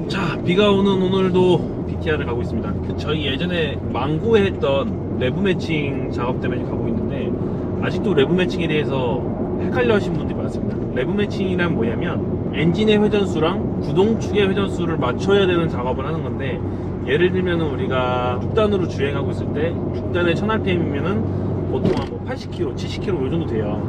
자, 비가 오는 오늘도 BTR을 가고 있습니다. 저희 예전에 망고에 했던 내부 매칭 작업 때문에 가고 있는데, 아직도 내부 매칭에 대해서 헷갈려 하시는 분들이 많습니다. 내부 매칭이란 뭐냐면 엔진의 회전수랑 구동축의 회전수를 맞춰야 되는 작업을 하는 건데, 예를 들면 우리가 6단으로 주행하고 있을 때 6단에 1000rpm이면은 보통 한 80km, 70km 이 정도 돼요.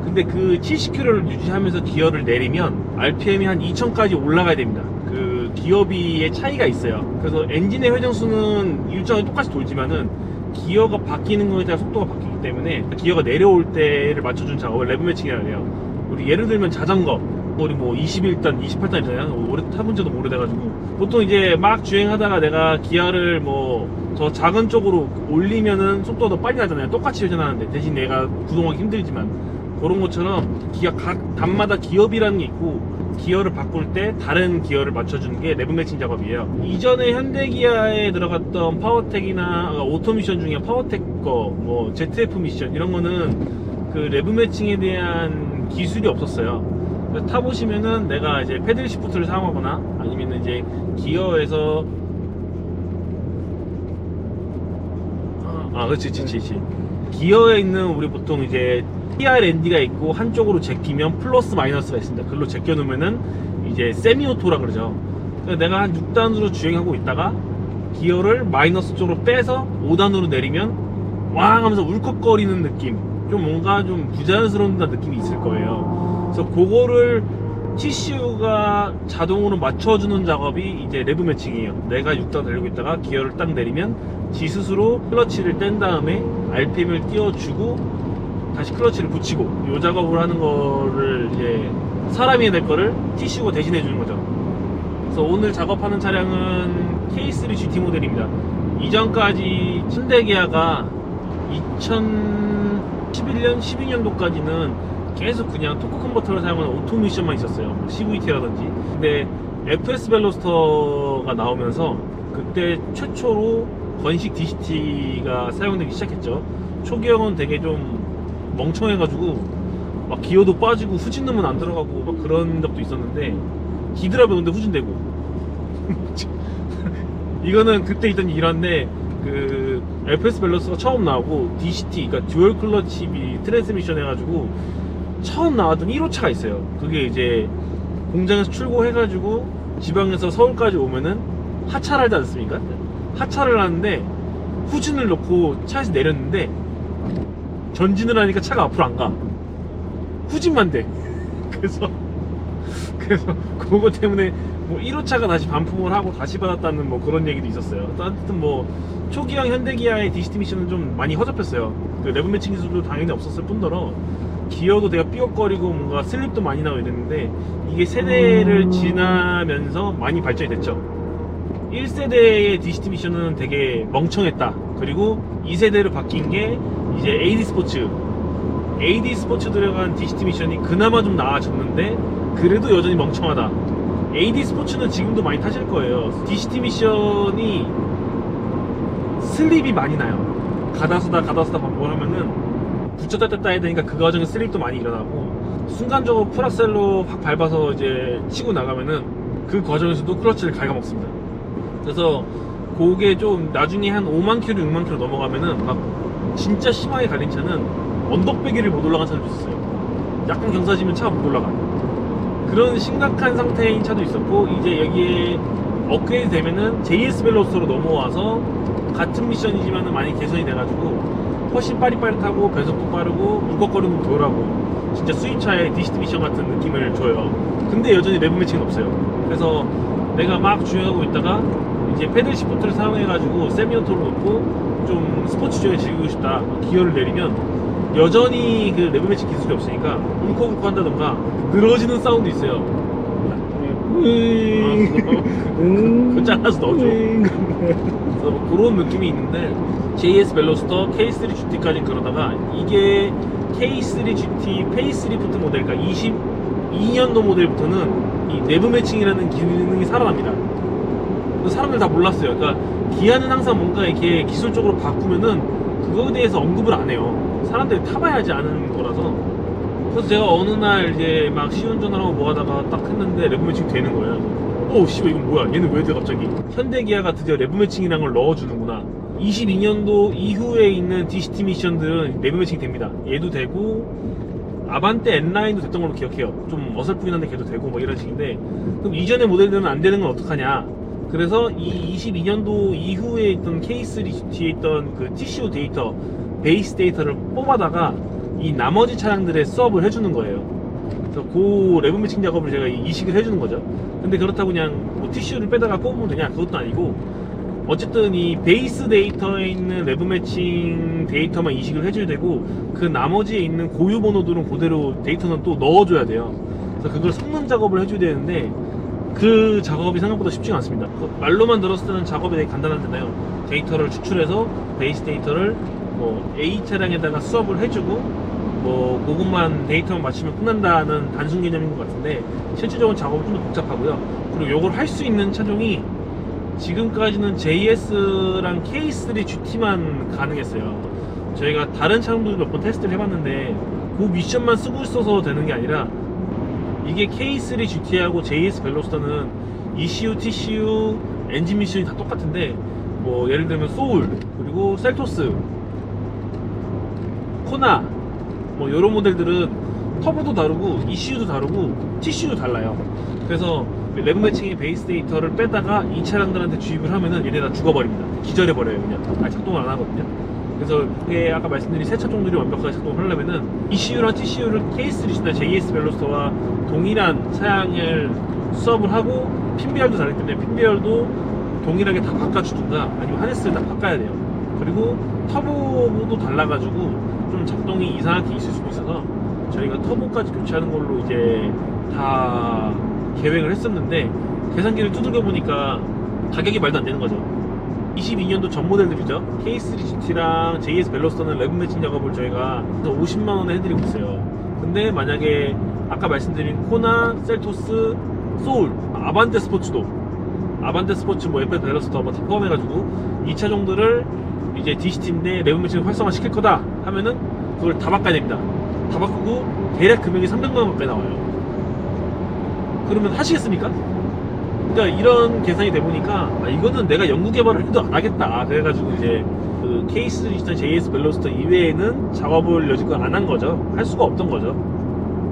근데 그 70km를 유지하면서 기어를 내리면 RPM이 한 2000까지 올라가야 됩니다. 그 기어비의 차이가 있어요. 그래서 엔진의 회전수는 일정하게 똑같이 돌지만은 기어가 바뀌는 거에 따라 속도가 바뀌기 때문에 기어가 내려올 때를 맞춰준 작업을 레브 매칭이라고 해요. 우리 예를 들면 자전거, 우리 뭐 21단, 28단 있잖아요. 오래 타본 지도 오래돼가지고 보통 이제 막 주행하다가 내가 기어를 뭐 더 작은 쪽으로 올리면은 속도가 더 빨리 나잖아요. 똑같이 회전하는데 대신 내가 구동하기 힘들지만, 그런 것처럼 기어 각 단마다 기어비라는 게 있고, 기어를 바꿀 때 다른 기어를 맞춰주는 게 내부 매칭 작업이에요. 이전에 현대기아에 들어갔던 파워텍이나 오토미션 중에 파워텍 거, 뭐 ZF 미션 이런 거는 그 내부 매칭에 대한 기술이 없었어요. 타보시면은 내가 이제 패들 시프트를 사용하거나 아니면 이제 기어에서 그렇지. 기어에 있는 우리 보통 이제 TRND가 있고 한쪽으로 제끼면 플러스 마이너스가 있습니다. 그걸로 제껴 놓으면은 이제 세미오토라 그러죠. 그러니까 내가 한 6단으로 주행하고 있다가 기어를 마이너스 쪽으로 빼서 5단으로 내리면 왕 하면서 울컥거리는 느낌, 좀 뭔가 좀 부자연스러운 느낌이 있을 거예요. 그래서 그거를 TCU가 자동으로 맞춰주는 작업이 이제 내부 매칭이에요. 내가 6단 달리고 있다가 기어를 딱 내리면 지 스스로 클러치를 뗀 다음에 RPM을 띄워주고 다시 클러치를 붙이고, 이 작업을 하는 거를 이제 사람이 해낼 거를 TCU가 대신해 주는 거죠. 그래서 오늘 작업하는 차량은 K3 GT 모델입니다. 이전까지 현대기아가 2011년, 12년도까지는 계속 그냥 토크 컨버터를 사용하는 오토미션만 있었어요. CVT라든지. 근데 FS 벨로스터가 나오면서 그때 최초로 건식 DCT가 사용되기 시작했죠. 초기형은 되게 좀 멍청해가지고 막 기어도 빠지고 후진 넣으면 안 들어가고 막 그런 적도 있었는데, 기드랍에 근데 후진되고 이거는 그때 있던 일화인데, 그 FS 밸런스가 처음 나오고 DCT, 그러니까 듀얼 클러치 트랜스미션 해가지고 처음 나왔던 1호차가 있어요. 그게 이제 공장에서 출고해가지고 지방에서 서울까지 오면은 하차를 하지 않습니까? 하차를 하는데 후진을 넣고 차에서 내렸는데 전진을 하니까 차가 앞으로 안 가. 후진만 돼. 그래서 그거 때문에 뭐 1호차가 다시 반품을 하고 다시 받았다는 뭐 그런 얘기도 있었어요. 하여튼 뭐 초기형 현대기아의 DCT 미션은 좀 많이 허접했어요. 그 레브 매칭 기술도 당연히 없었을 뿐더러 기어도 되게 삐걱거리고 뭔가 슬립도 많이 나고 이랬는데, 이게 세대를 지나면서 많이 발전이 됐죠. 1세대의 DCT 미션은 되게 멍청했다. 그리고 2세대로 바뀐 게 이제 AD 스포츠 들어간 DCT 미션이 그나마 좀 나아졌는데 그래도 여전히 멍청하다. AD 스포츠는 지금도 많이 타실 거예요. DCT 미션이 슬립이 많이 나요. 가다서다 반복을 하면은 붙였다 뗐다 해야 되니까 그 과정에 슬립도 많이 일어나고, 순간적으로 풀악셀로 확 밟아서 이제 치고 나가면은 그 과정에서도 클러치를 갉아먹습니다. 그래서 그게 좀 나중에 한 5만 킬로, 6만 킬로 넘어가면은 막 진짜 심하게 갈린 차는 언덕배기를 못 올라간 차도 있었어요. 약간 경사지면 차가 못 올라가. 그런 심각한 상태인 차도 있었고, 이제 여기에 업그레이드 되면은 JS 벨로스터로 넘어와서 같은 미션이지만은 많이 개선이 돼가지고 훨씬 빠릿빠릿하고 변속도 빠르고 울컥거리는 덜하고 진짜 수입차의 DCT 미션 같은 느낌을 줘요. 근데 여전히 내부 매칭은 없어요. 그래서 내가 막 주행하고 있다가 이제 패들 시프트를 사용해가지고 세미오토로 놓고 좀 스포츠 주행 즐기고 싶다, 기어를 내리면 여전히 그 내부 매칭 기술이 없으니까 울컥울컥 한다던가 늘어지는 사운드 있어요. 그거 잘라서 넣어줘. 그래서 뭐 그런 느낌이 있는데, JS 벨로스터 K3 GT까지 그러다가 이게 K3 GT 페이스리프트 모델, 그러니까 22년도 모델부터는 이 내부 매칭이라는 기능이 살아납니다. 사람들 다 몰랐어요. 그러니까 기아는 항상 뭔가 이렇게 기술적으로 바꾸면은 그거에 대해서 언급을 안 해요. 사람들이 타봐야지 아는 거라서. 그래서 제가 어느 날 이제 막 시운전을 하고 뭐 하다가 딱 했는데 레브 매칭 되는 거예요. 오 씨발 이건 뭐야, 얘는 왜 돼 갑자기. 현대기아가 드디어 레브 매칭이란 걸 넣어주는구나. 22년도 이후에 있는 DCT 미션들은 레브 매칭이 됩니다. 얘도 되고 아반떼 N9도 됐던 걸로 기억해요. 좀 어설프긴 한데 걔도 되고 뭐 이런 식인데, 그럼 이전의 모델들은 안 되는 건 어떡하냐. 그래서 이 22년도 이후에 있던 K3 뒤에 있던 그 TCO 데이터, 베이스 데이터를 뽑아다가 이 나머지 차량들의 수업을 해주는 거예요. 그래서 그 레브 매칭 작업을 제가 이식을 해주는 거죠. 근데 그렇다고 그냥 뭐 TCU를 빼다가 뽑으면 되냐? 그것도 아니고, 어쨌든 이 베이스 데이터에 있는 레브 매칭 데이터만 이식을 해줘야 되고, 그 나머지에 있는 고유 번호들은 그대로 데이터는 또 넣어줘야 돼요. 그래서 그걸 섞는 작업을 해줘야 되는데, 그 작업이 생각보다 쉽지가 않습니다. 말로만 들었을 때는 작업이 되게 간단한데요. 데이터를 추출해서 베이스 데이터를 뭐 A 차량에다가 수업을 해주고 뭐 그것만 데이터만 맞추면 끝난다는 단순 개념인 것 같은데, 실질적으로 작업은 좀 더 복잡하고요. 그리고 이걸 할 수 있는 차종이 지금까지는 JS랑 K3 GT만 가능했어요. 저희가 다른 차종도 몇 번 테스트를 해봤는데 그 미션만 쓰고 있어서 되는 게 아니라, 이게 K3 GT하고 JS 벨로스터는 ECU, TCU, 엔진 미션이 다 똑같은데, 뭐 예를 들면 소울, 그리고 셀토스, 코나, 뭐 이런 모델들은 터보도 다르고 ECU도 다르고 TCU도 달라요. 그래서 레브 매칭의 베이스 데이터를 빼다가 이 차량들한테 주입을 하면은 얘네 다 죽어버립니다. 기절해버려요. 그냥 작동을 안 하거든요. 그래서 이게 아까 말씀드린 새 차종들이 완벽하게 작동을 하려면은 ECU랑 TCU를 K3나 JS 벨로스터와 동일한 차량을 수업을 하고, 핀 배열도 다르기 때문에 핀 배열도 동일하게 다 바꿔주든가 아니면 하네스를 다 바꿔야 돼요. 그리고 터보도 달라가지고 좀 작동이 이상하게 있을 수도 있어서 저희가 터보까지 교체하는 걸로 이제 다 계획을 했었는데, 계산기를 두들겨 보니까 가격이 말도 안 되는 거죠. 22년도 전 모델들이죠. K3 GT랑 JS 벨로스터는 레브 매칭 작업을 저희가 50만원에 해드리고 있어요. 근데 만약에 아까 말씀드린 코나, 셀토스, 소울, 아반떼 스포츠도, 아반떼 스포츠, 뭐 FF 벨로스터 뭐 다 포함해가지고 이 차종들을 이제 DCT인데 레브 매칭을 활성화 시킬 거다 하면은 그걸 다 바꿔야 됩니다. 다 바꾸고 대략 금액이 300만원 가까이 나와요. 그러면 하시겠습니까? 그러니까 이런 계산이 돼 보니까, 이거는 내가 연구 개발을 해도 안 하겠다. 그래가지고 이제 그 K3 JS 벨로스터 이외에는 작업을 여지껏 안 한 거죠. 할 수가 없던 거죠.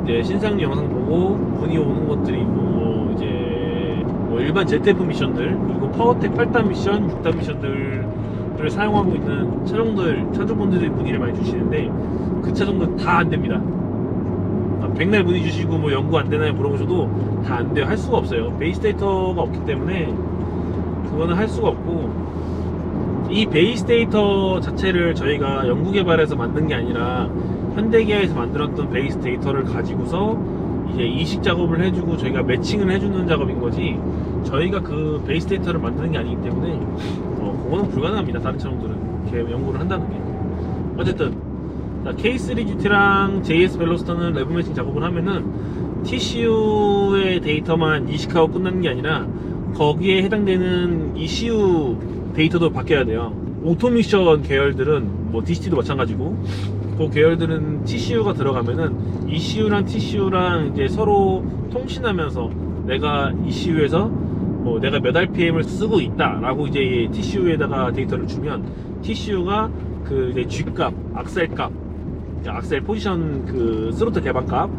이제 신상류 영상 보고 문의 오는 것들이 뭐 이제 뭐 일반 ZF 미션들, 그리고 파워텍 8단 미션, 6단 미션들을 사용하고 있는 차종분들이 문의를 많이 주시는데, 그 차종들 다 안 됩니다. 백날 문의 주시고 뭐 연구 안 되나요 물어보셔도 다 안 돼요. 할 수가 없어요. 베이스 데이터가 없기 때문에 그거는 할 수가 없고, 이 베이스 데이터 자체를 저희가 연구 개발해서 만든 게 아니라 현대기아에서 만들었던 베이스 데이터를 가지고서 이제 이식 작업을 해주고 저희가 매칭을 해주는 작업인 거지, 저희가 그 베이스 데이터를 만드는 게 아니기 때문에 그거는 불가능합니다. 다른 차종들은 이렇게 연구를 한다는 게. 어쨌든 K3 GT랑 JS 벨로스터는 레브 매칭 작업을 하면은 TCU의 데이터만 이식하고 끝나는 게 아니라 거기에 해당되는 ECU 데이터도 바뀌어야 돼요. 오토미션 계열들은 뭐 DCT도 마찬가지고, 그 계열들은 TCU가 들어가면은 ECU랑 TCU랑 이제 서로 통신하면서 내가 ECU에서 뭐 내가 몇 RPM을 쓰고 있다라고 이제 TCU에다가 데이터를 주면 TCU가 그 이제 G값, 악셀값, 악셀 포지션 그 스로틀 개방값,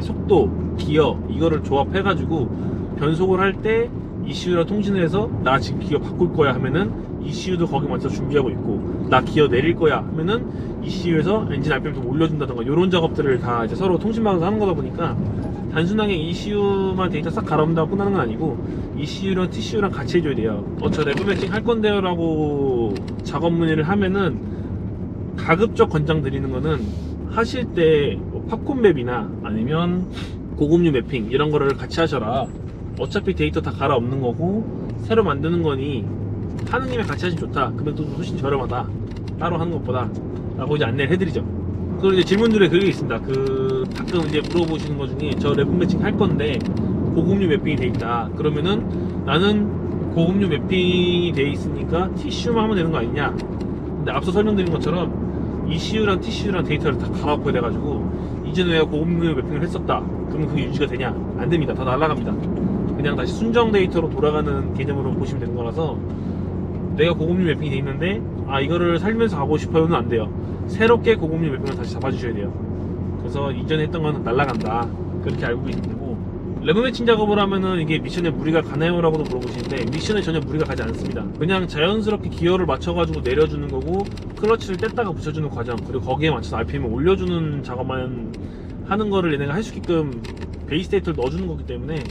속도, 기어 이거를 조합해가지고 변속을 할 때 ECU랑 통신을 해서 나 지금 기어 바꿀 거야 하면은 ECU도 거기 먼저 준비하고 있고, 나 기어 내릴 거야 하면은 ECU에서 엔진 RPM 좀 올려준다던가 이런 작업들을 다 이제 서로 통신망에서 하는 거다 보니까 단순하게 ECU만 데이터 싹 갈아온다고 끝나는 건 아니고 ECU랑 TCU랑 같이 해줘야 돼요. 저 레브 매칭 할 건데요 라고 작업 문의를 하면은 가급적 권장 드리는 거는, 하실 때 뭐 팝콘 맵이나 아니면 고급류 매핑 이런 거를 같이 하셔라. 어차피 데이터 다 갈아엎는 거고 새로 만드는 거니 하는 김에 같이 하시면 좋다. 금액도 훨씬 저렴하다. 따로 하는 것보다 라고 이제 안내를 해드리죠. 그리고 이제 질문들에 그게 있습니다. 그 가끔 이제 물어보시는 것 중에 저 레브 매칭 할 건데 고급류 매핑이 돼 있다. 그러면은 나는 고급류 매핑이 돼 있으니까 TCU만 하면 되는 거 아니냐. 근데 앞서 설명드린 것처럼 ECU랑 TCU랑 데이터를 다 갈아엎어야 돼가지고 이전에 내가 고급률 매핑을 했었다. 그러면 그게 유지가 되냐? 안 됩니다. 다 날아갑니다. 그냥 다시 순정 데이터로 돌아가는 개념으로 보시면 되는 거라서 내가 고급률 매핑이 돼 있는데 이거를 살면서 가고 싶어요는 안 돼요. 새롭게 고급률 매핑을 다시 잡아주셔야 돼요. 그래서 이전에 했던 건 날아간다. 그렇게 알고 계시면 되고, 레브 매칭 작업을 하면은 이게 미션에 무리가 가나요? 라고도 물어보시는데 미션에 전혀 무리가 가지 않습니다. 그냥 자연스럽게 기어를 맞춰가지고 내려주는 거고, 클러치를 뗐다가 붙여주는 과정, 그리고 거기에 맞춰서 RPM을 올려주는 작업만 하는 거를 얘네가 할 수 있게끔 베이스 데이터를 넣어주는 거기 때문에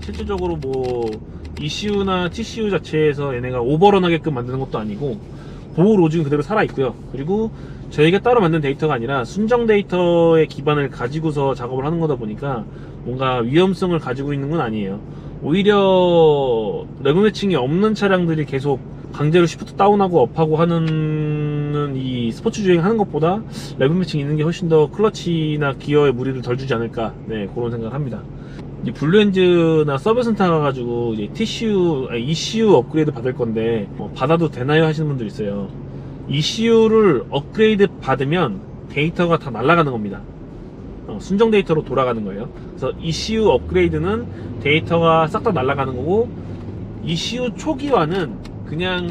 실질적으로 뭐 ECU나 TCU 자체에서 얘네가 오버런 하게끔 만드는 것도 아니고 보호 로직은 그대로 살아있고요. 그리고 저희가 따로 만든 데이터가 아니라 순정 데이터의 기반을 가지고서 작업을 하는 거다 보니까 뭔가 위험성을 가지고 있는 건 아니에요. 오히려 레브 매칭이 없는 차량들이 계속 강제로 시프트 다운하고 업하고 하는 이 스포츠 주행 하는 것보다 레브 매칭 있는 게 훨씬 더 클러치나 기어에 무리를 덜 주지 않을까, 네, 그런 생각을 합니다. 이 블루엔즈나 서브센터 가가지고 이제 ECU 업그레이드 받을 건데 받아도 되나요? 하시는 분들 있어요. ECU를 업그레이드 받으면 데이터가 다 날아가는 겁니다. 순정 데이터로 돌아가는 거예요. 그래서 ECU 업그레이드는 데이터가 싹 다 날아가는 거고, ECU 초기화는 그냥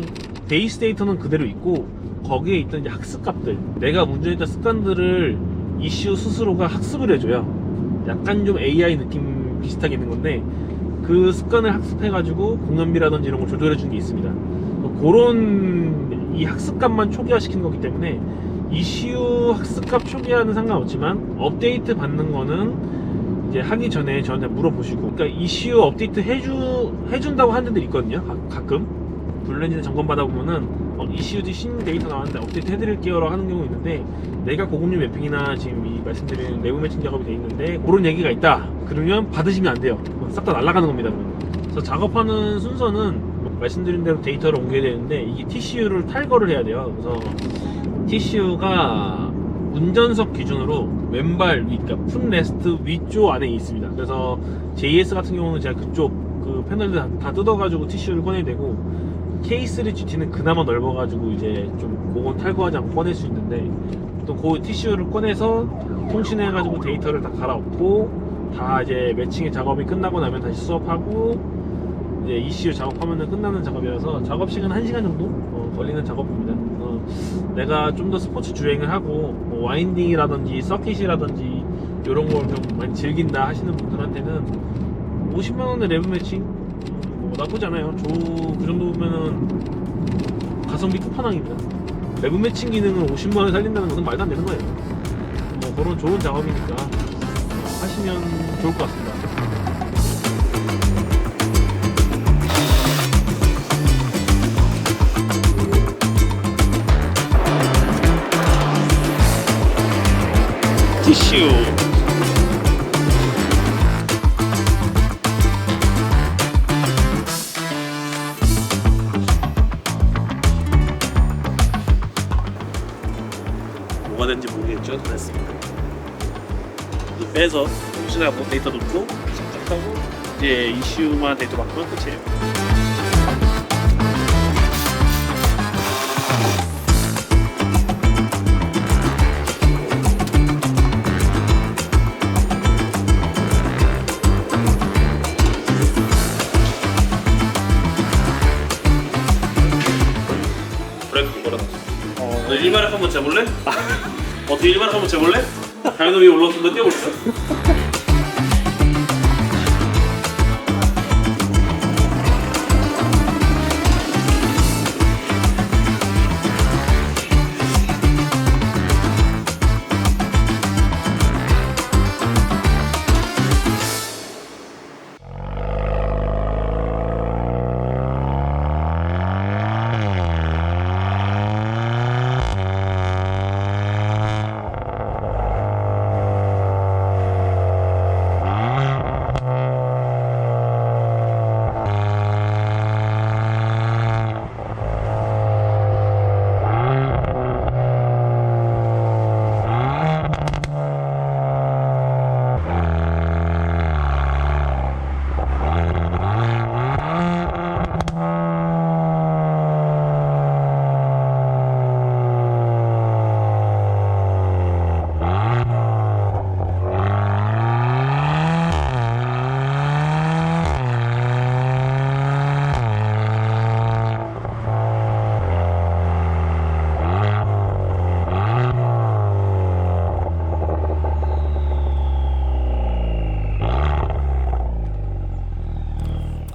베이스 데이터는 그대로 있고 거기에 있던 이제 학습값들, 내가 운전했던 습관들을 ECU 스스로가 학습을 해줘요. 약간 좀 AI 느낌 비슷하게 있는 건데 그 습관을 학습해가지고 공연비라든지 이런 걸 조절해주는 게 있습니다. 그런 이 학습값만 초기화 시키는 거기 때문에 ECU 학습값 초기화는 상관없지만 업데이트 받는 거는 이제 하기 전에 저한테 물어보시고, 그러니까 ECU 업데이트 해준다고 하는 데도 있거든요. 가끔 블루엔진 점검 받아보면은 ECUD 신 데이터 나왔는데 업데이트 해드릴게요 라고 하는 경우 있는데, 내가 고급률 매핑이나 지금 이 말씀드린 내부 매칭 작업이 돼 있는데 그런 얘기가 있다 그러면 받으시면 안 돼요. 싹 다 날아가는 겁니다. 그래서 작업하는 순서는 말씀드린 대로 데이터를 옮겨야 되는데, 이게 TCU를 탈거를 해야 돼요. 그래서 TCU가 운전석 기준으로 왼발 위, 그러니까 풋레스트 위쪽 안에 있습니다. 그래서 JS 같은 경우는 제가 그쪽 그 패널들 다 뜯어가지고 TCU를 꺼내야 되고, K3 GT는 그나마 넓어가지고 이제 좀 그건 탈거하지 않고 꺼낼 수 있는데, 또 그 TCU를 꺼내서 통신해가지고 데이터를 다 갈아엎고 다 이제 매칭의 작업이 끝나고 나면 다시 수업하고 이제 ECU 작업하면 끝나는 작업이라서 작업 시간 1시간 정도 걸리는 작업입니다. 내가 좀 더 스포츠 주행을 하고 뭐 와인딩이라든지 서킷이라든지 이런 걸 좀 많이 즐긴다 하시는 분들한테는 50만원의 레브 매칭 뭐 나쁘지 않아요. 그 정도면은 가성비 끝판왕입니다. 레브 매칭 기능을 50만원에 살린다는 것은 말도 안 되는 거예요. 그런 좋은 작업이니까 하시면 좋을 것 같습니다. 티슈 뭐가 된지 모르겠죠? 됐습니다. 빼서 통신하고 데이터 놓고 시작하고 이제 이슈만 데이터 바꾸면 끝이에요. 브레이크 걸어놨어. 너 일마력 한번 재볼래? 어떻게 일마력 한번 재볼래? 다이너 위에 올라와서 너 뛰어볼까?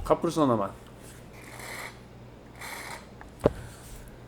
카프리스 하나만.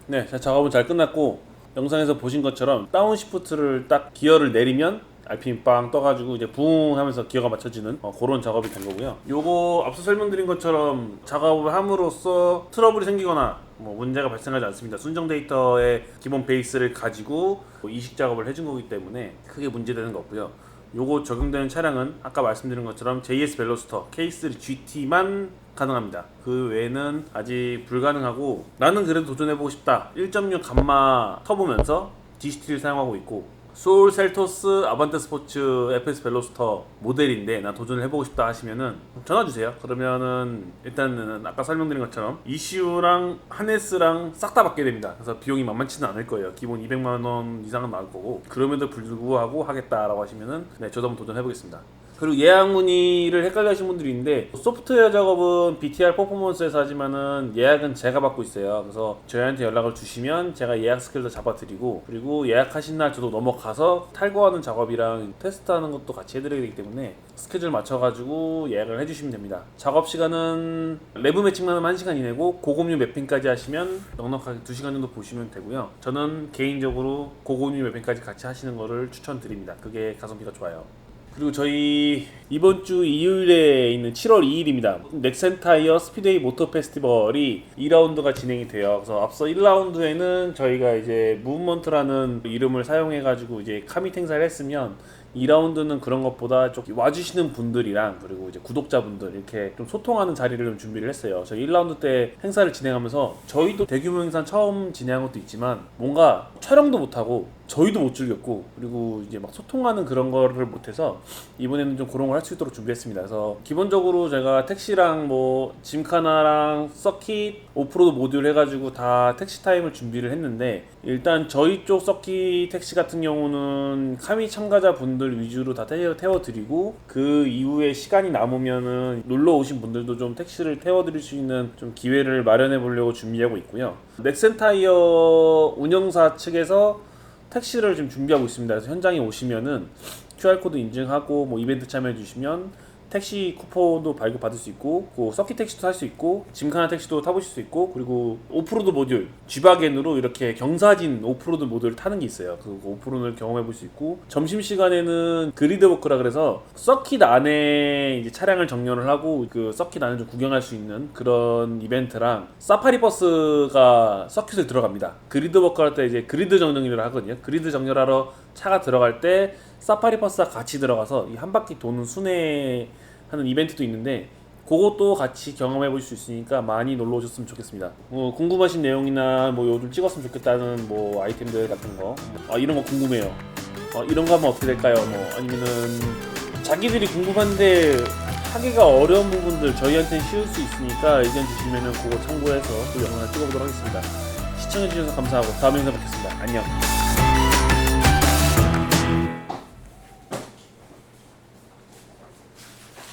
네, 작업은 잘 끝났고 영상에서 보신 것처럼 다운시프트를 딱 기어를 내리면 RPM 빵 떠가지고 이제 붕 하면서 기어가 맞춰지는 그런 작업이 된 거고요. 요거 앞서 설명드린 것처럼 작업을 함으로써 트러블이 생기거나 뭐 문제가 발생하지 않습니다. 순정 데이터의 기본 베이스를 가지고 이식 작업을 해준 거기 때문에 크게 문제되는 거 없고요. 요거 적용되는 차량은 아까 말씀드린 것처럼 JS 벨로스터 K3 GT만 가능합니다. 그 외에는 아직 불가능하고, 나는 그래도 도전해보고 싶다 1.6 감마 터보면서 DCT를 사용하고 있고, 소울 셀토스 아반떼 스포츠 FS 벨로스터 모델인데 나 도전을 해보고 싶다 하시면은 전화주세요. 그러면은 일단은 아까 설명드린 것처럼 ECU랑 하네스랑 싹 다 받게 됩니다. 그래서 비용이 만만치는 않을 거예요. 기본 200만원 이상은 나올 거고, 그럼에도 불구하고 하겠다라고 하시면은 네, 저도 한번 도전해보겠습니다. 그리고 예약 문의를 헷갈려 하시는 분들이 있는데, 소프트웨어 작업은 BTR 퍼포먼스에서 하지만은 예약은 제가 받고 있어요. 그래서 저희한테 연락을 주시면 제가 예약 스케줄도 잡아드리고, 그리고 예약하신 날 저도 넘어가서 탈거하는 작업이랑 테스트하는 것도 같이 해드리기 되기 때문에 스케줄 맞춰가지고 예약을 해주시면 됩니다. 작업 시간은 레브 매칭만 하면 1시간 이내고, 고급류 매핑까지 하시면 넉넉하게 2시간 정도 보시면 되고요. 저는 개인적으로 고급류 매핑까지 같이 하시는 거를 추천드립니다. 그게 가성비가 좋아요. 그리고 저희 이번 주 일요일에 있는 7월 2일입니다. 넥센타이어 스피드웨이 모터 페스티벌이 2라운드가 진행이 돼요. 그래서 앞서 1라운드에는 저희가 이제 무브먼트라는 이름을 사용해가지고 이제 카밋 행사를 했으면, 2라운드는 그런 것보다 좀 와주시는 분들이랑 그리고 이제 구독자분들 이렇게 좀 소통하는 자리를 좀 준비를 했어요. 저희 1라운드 때 행사를 진행하면서 저희도 대규모 행사 처음 진행한 것도 있지만 뭔가 촬영도 못하고 저희도 못 즐겼고, 그리고 이제 막 소통하는 그런 거를 못해서 이번에는 좀 그런 걸 할 수 있도록 준비했습니다. 그래서 기본적으로 제가 택시랑 뭐 짐카나랑 서킷, 오프로드 모듈 해가지고 다 택시 타임을 준비를 했는데, 일단 저희 쪽 서킷 택시 같은 경우는 카미 참가자 분들 위주로 다 태워드리고, 그 이후에 시간이 남으면은 놀러 오신 분들도 좀 택시를 태워드릴 수 있는 좀 기회를 마련해 보려고 준비하고 있고요. 넥센타이어 운영사 측에서 택시를 지금 준비하고 있습니다. 그래서 현장에 오시면은 QR코드 인증하고 뭐 이벤트 참여해 주시면 택시 쿠폰도 발급받을 수 있고, 그 서킷 택시도 탈 수 있고, 짐카나 택시도 타보실 수 있고, 그리고 오프로드 모듈 G바겐으로 이렇게 경사진 오프로드 모듈을 타는 게 있어요. 그 오프로드를 경험해 볼 수 있고, 점심시간에는 그리드워크라 그래서 서킷 안에 이제 차량을 정렬을 하고 그 서킷 안을 좀 구경할 수 있는 그런 이벤트랑, 사파리 버스가 서킷을 들어갑니다. 그리드워크 할 때 이제 그리드 정렬을 하거든요. 그리드 정렬하러 차가 들어갈 때 사파리 버스가 같이 들어가서 이 한 바퀴 도는 순회하는 이벤트도 있는데, 그것도 같이 경험해 보실 수 있으니까 많이 놀러 오셨으면 좋겠습니다. 궁금하신 내용이나 뭐 요즘 찍었으면 좋겠다는 뭐 아이템들 같은 거, 이런 거 궁금해요. 이런 거 하면 어떻게 될까요? 뭐 아니면은 자기들이 궁금한데 하기가 어려운 부분들 저희한테는 쉬울 수 있으니까 의견 주시면은 그거 참고해서 또 영상을 찍어보도록 하겠습니다. 시청해주셔서 감사하고 다음 영상에 뵙겠습니다. 안녕.